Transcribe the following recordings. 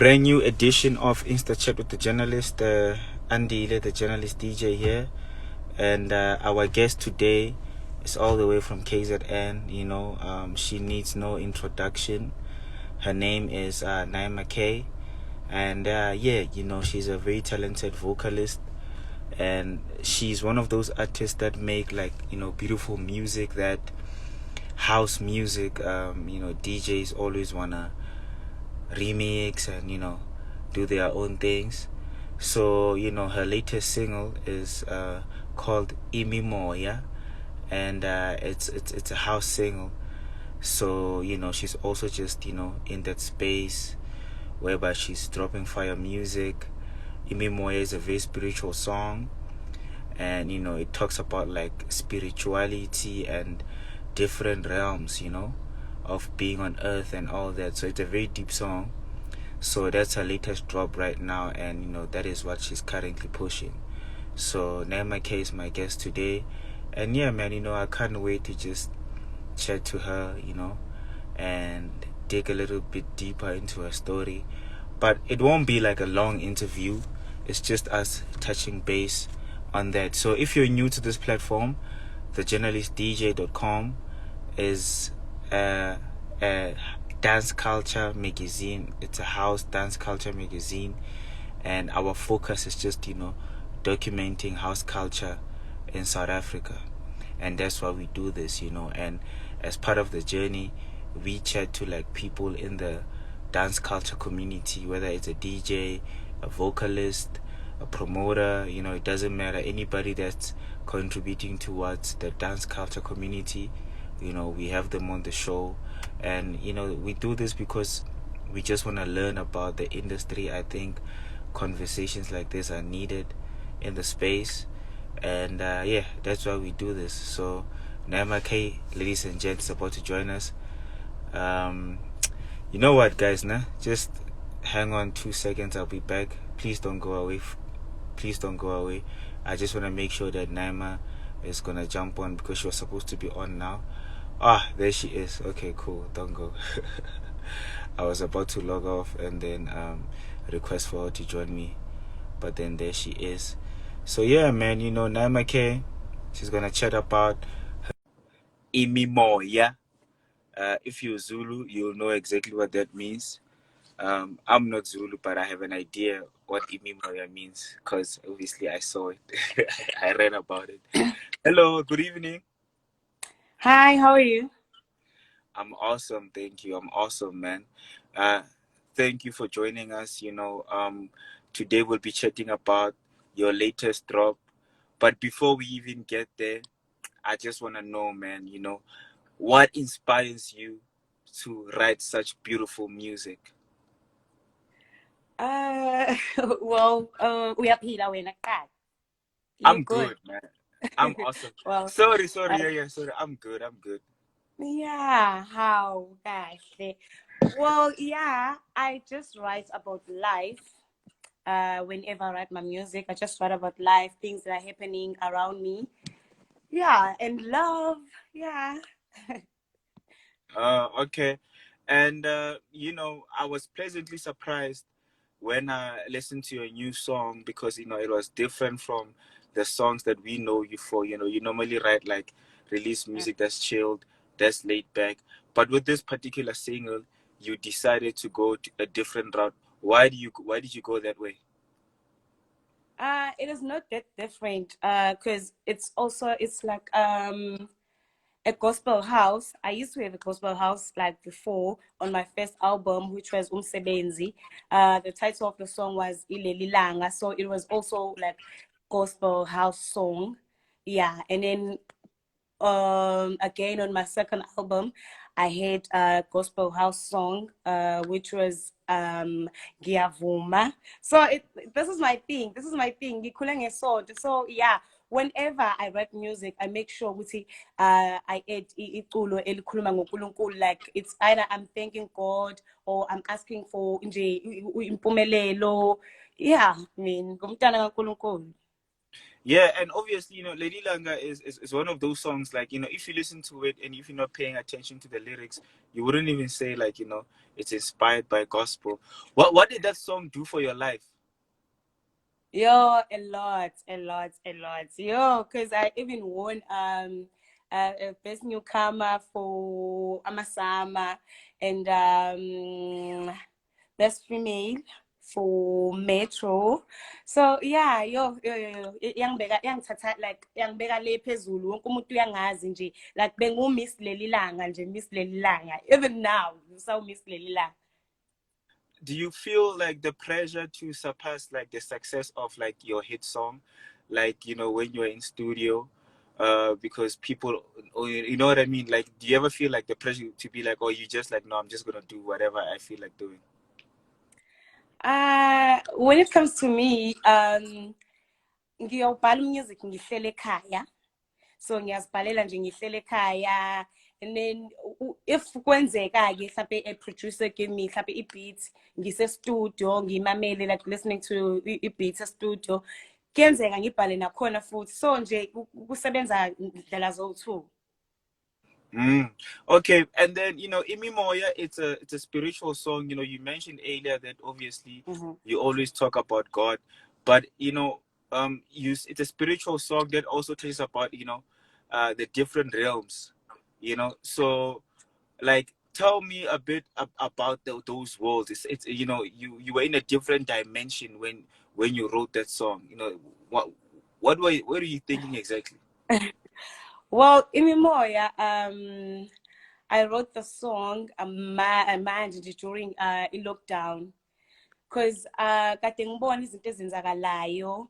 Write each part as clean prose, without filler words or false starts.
brand new edition of Insta Chat with the journalist, Andile, the journalist DJ here. And our guest today is all the way from KZN. She needs no introduction. Her name is Naima Kay. And she's a very talented vocalist. And she's one of those artists that make beautiful music, that house music. DJs always wanna remix and do their own things. So her latest single is called Imimoya, and it's a house single. So she's also just in that space whereby she's dropping fire music. Imimoya is a very spiritual song, and it talks about like spirituality and different realms of being on earth and all that. So it's a very deep song. So that's her latest drop right now, and that is what she's currently pushing. So Naima Kay is my guest today, and yeah, man, I can't wait to just chat to her, and dig a little bit deeper into her story. But it won't be like a long interview. It's just us touching base on that. So if you're new to this platform, thejournalistdj.com is a dance culture magazine. It's a house dance culture magazine, and our focus is just documenting house culture in South Africa. And that's why we do this, and as part of the journey we chat to like people in the dance culture community, whether it's a DJ, a vocalist, a promoter, it doesn't matter, anybody that's contributing towards the dance culture community. We have them on the show, and we do this because we just want to learn about the industry. I think conversations like this are needed in the space, and that's why we do this. So Naima Kay, ladies and gents, is about to join us. You know what, guys, just hang on 2 seconds, I'll be back. Please don't go away. Please don't go away. I just want to make sure that Naima is gonna jump on, because she was supposed to be on now. There she is. Okay, cool, don't go. I was about to log off and then request for her to join me, but then there she is. So yeah, man, Naima Kay, she's gonna chat about her Imimoya. If you're Zulu, you'll know exactly what that means. I'm not Zulu, but I have an idea what Imimoya means, because obviously I saw it. I read about it. Hello, good evening. Hi, how are you? I'm awesome, thank you. I'm awesome, man. Thank you for joining us. Today we'll be chatting about your latest drop. But before we even get there, I just want to know, man, what inspires you to write such beautiful music? Well, uyaphila wena qala. You I'm good? good, man. I'm awesome. Well, Sorry, uh, sorry. I'm good. yeah, how kahle. Well, yeah, I just write about life. Whenever I write my music, I just write about life, things that are happening around me. Yeah, and love. Yeah. Okay. And I was pleasantly surprised when I listened to your new song, because it was different from the songs that we know you for. You normally write like release music that's chilled, that's laid back. But with this particular single, you decided to go to a different route. Why did you go that way? It is not that different. Because it's like a gospel house. I used to have a gospel house like before on my first album, which was Umsebenzi. The title of the song was Ileli Langa, so it was also like gospel house song. Yeah, and then again on my second album, I had a gospel house song, which was Giyavuma. So this is my thing. This is my thing. Ngikhule ngesonto. So yeah, whenever I write music, I make sure I add iculo elikhuluma ngoNkulunkulu. Like it's either I'm thanking God or I'm asking for nje impumelelo. Yeah, I mean, ngumntana kaNkulunkulu. Yeah, and obviously, Lady Langa is one of those songs, like, if you listen to it and if you're not paying attention to the lyrics, you wouldn't even say, like, it's inspired by gospel. What did that song do for your life? Yo, a lot, a lot, a lot. Yo, because I even won a best newcomer for Amasama and best female for Metro. So yeah, yang bega yang tata like yang bega le phezulu wonke umuntu uyangazi nje like bengu miss leli langa nje miss leli langa even now so miss leli langa. Do you feel like the pressure to surpass like the success of like your hit song, like when you're in studio, because people, or you know what I mean? Like, do you ever feel like the pressure to be like, oh, you just like, no, I'm just gonna do whatever I feel like doing? When it comes to me, ngiyobhala music ngihlele ekhaya. So ngiyazibhalela nje ngihlele ekhaya, and then if kwenzeka ke mhlawumbe a producer give me mhlawumbe i-beat ngise studio ngimamele like listening to i-beat studio, kuyenzeka ngibhale nakhona futhi, so nje kusebenza ndlela zowu-two. Okay, and then Imimoya, it's a spiritual song. You mentioned earlier that obviously you always talk about God, but it's a spiritual song that also tells about the different realms. So like tell me a bit about those worlds. It's you were in a different dimension when you wrote that song. What are you thinking exactly? Well, Imimoya, I wrote the song manje during i-lockdown. Because kade ngibona izinto ezenzakalayo,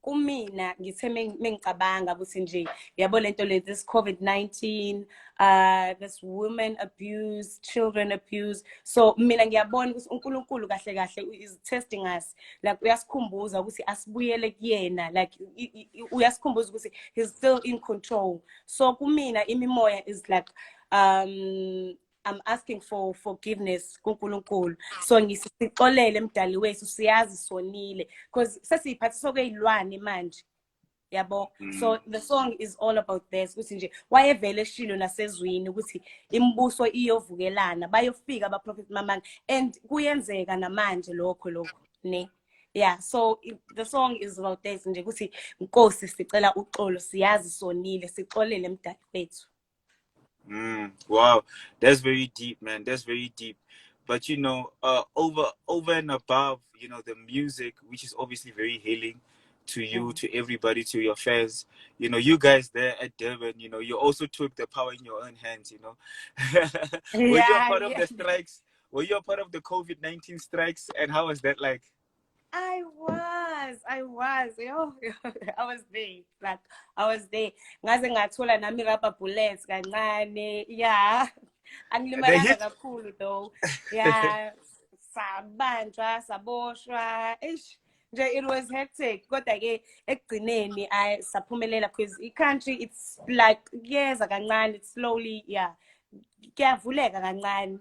kumina ngithe mengicabanga ukuthi nje yabo lento le this COVID-19, this women abuse, children abuse, so mina ngiyabona ukuthi uNkulunkulu kahle kahle is testing us, like uyasikhumbuza ukuthi asibuyele kuyena, like uyasikhumbuza ukuthi he's still in control. So kumina Imimoya is like I'm asking for forgiveness kuNkulunkulu, so ngisixolele emdali wethu, siyazi sonile, because sesiyiphathiswa kweyilwane manje yabo. So the song is all about this, ukuthi nje wayevele eshilo nasezwini ukuthi imibuso iyovukelana, bayofika abaprofeti mamanga, and kuyenzeka namanje lokho ne. Yeah, so the song is about this nje ukuthi Nkosi sicela uxolo, siyazi sonile, sixolele emdali wethu. Wow, that's very deep, man. That's very deep. But over and above, the music, which is obviously very healing to you, to everybody, to your fans. You guys there at Durban, you also took the power in your own hands. Were you a Yeah, part of yeah. the strikes? Were you a part of the COVID-19 strikes? And how was that like? I was. Yo, I was there. Like, I was there. Ngaze ngathola nami rubber bullets kancane. Yeah. The Angilimalanga hit. kakhulu though. Yeah. Sabanjwa, saboshwa. Ish. Nje it was hectic. Kodwa ke ekugcineni saphumelela because i-country it's like yes kancane, it's slowly, yeah. Kuyavuleka kancane.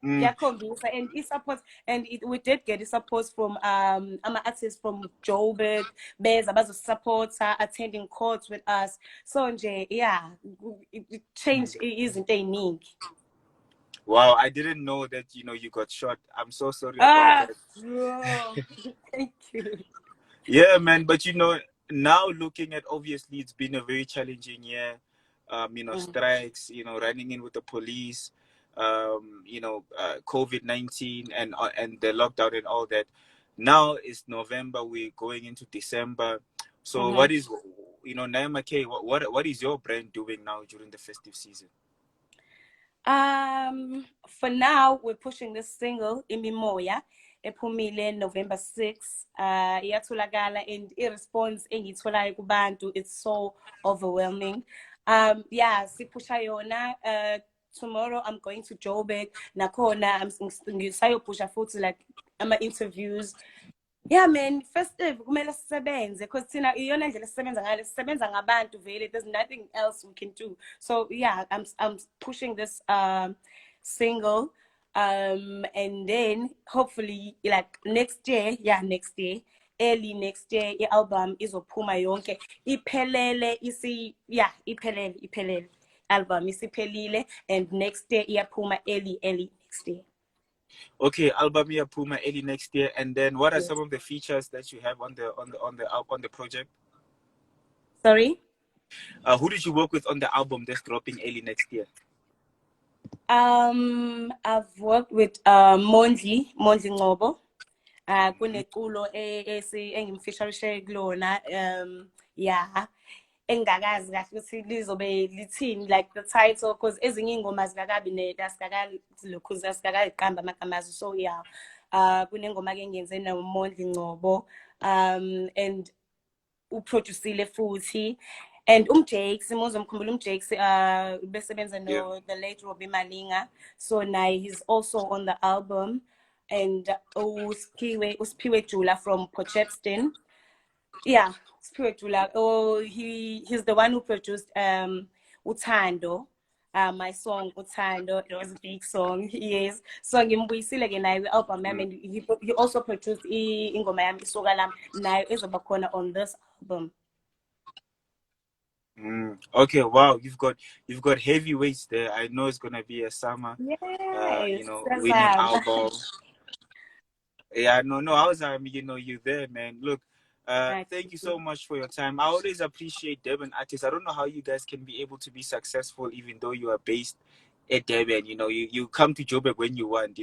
Yakhombisa and i-support, and we did get i-support from ama-artists from Joburg beza bazosupporta, attending courts with us, so nje yeah, it changed izinto ey'ningi. Wow, I didn't know that you got shot. I'm so sorry about that. Bro. Thank you. Yeah, man. But now looking at, obviously it's been a very challenging year. Strikes. Running in with the police. COVID-19 and the lockdown and all that. Now it's November. We're going into December. So what is Naima Kay? What is your brand doing now during the festive season? For now, we're pushing this single, Imimoya, ephumile November 6. Iyatholakala and i-response engiyitholayo kubantu, it's so overwhelming. Yeah, sipusha yona. Tomorrow I'm going to Joburg. Nakhona ngisayopusha futhi like ama-interviews. Yeah, man, festive kumele sisebenze because thina iyona ndlela sisebenza ngayo, sisebenza ngabantu vele, there's nothing else we can do. So yeah, I'm pushing this single, and then hopefully like next year early next year i-album izophuma yonke iphelele iphelele album isiphelile, and next year iyaphuma early next year. Okay, album year Puma early next year, and then what are Yes. some of the features that you have on the project? Sorry. Who did you work with on the album that's dropping early next year? I've worked with Mondli Ngobo. Kuneculo engimfisherishe kulona, yeah, engakazi kahle ukuthi lizobe lithini, like the title, because ezinye ingoma zikakabi asikakayiqamba amagama azo, so yeah. Kunengoma ke engiyenze noMondli Ngcobo, and uproducile futhi, and Jakes, muzomkhumbula Jakes, besebenza no the late Robbie Malinga, so now he's also on the album, and uSphiwe Jula from Potchefstroom. Yeah, Spirit Jula. Oh, he's the one who produced Utando. My song Utando, it was a big song. Yes. So ngimbuyisile ke naye album yami, and he also produced ingoma yami isoka lami nayo ezoba on this album. Okay, wow, you've got heavyweights there. I know it's gonna be a summer, Yes, winning album. Yeah, no, I was, you there, man. Look, thank you so much for your time. I always appreciate Durban artists. I don't know how you guys can be able to be successful even though you are based at Durban. You come to Joburg when you want.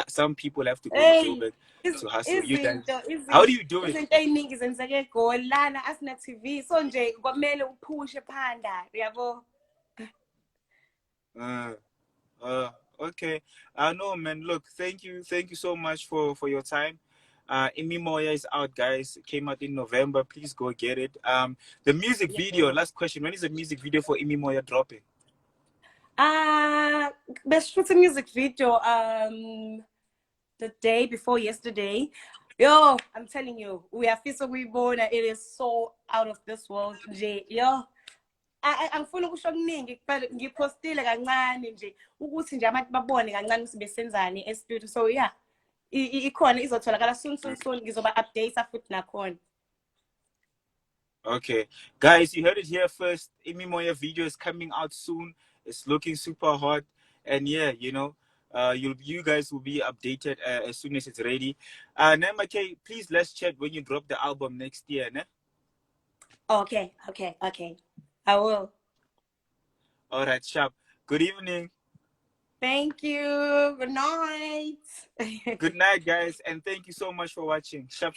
Some people have to go to Joburg to hustle. You guys, how do you do it? Izinto eziningi zenzeke eGoli lana asina TV, so nje kwamele uphushe phanda, yabo. Okay. No, man. Look, thank you so much for your time. Imimoya is out, guys. It came out in November. Please go get it. The music video. Last question. When is the music video for Imimoya dropping? Let's shoot a music video the day before yesterday. Yo, I'm telling you, we are born. It is so out of this world. Yo, angifuna ukusho okuningi, ngipostile kancane nje ukuthi nje abantu babone kancane ukuthi besenzani e-studio. So yeah, ikhona izotholakala soon ngizoba update futhi nakhona. Okay, guys, you heard it here first. Imimoya video is coming out soon. It's looking super hot, and yeah, you guys will be updated as soon as it's ready. Naima Kay, please let's chat when you drop the album next year, ne? Okay. I will. All right, sharp. Good evening. Thank you. Good night. Good night, guys, and thank you so much for watching. Sharp.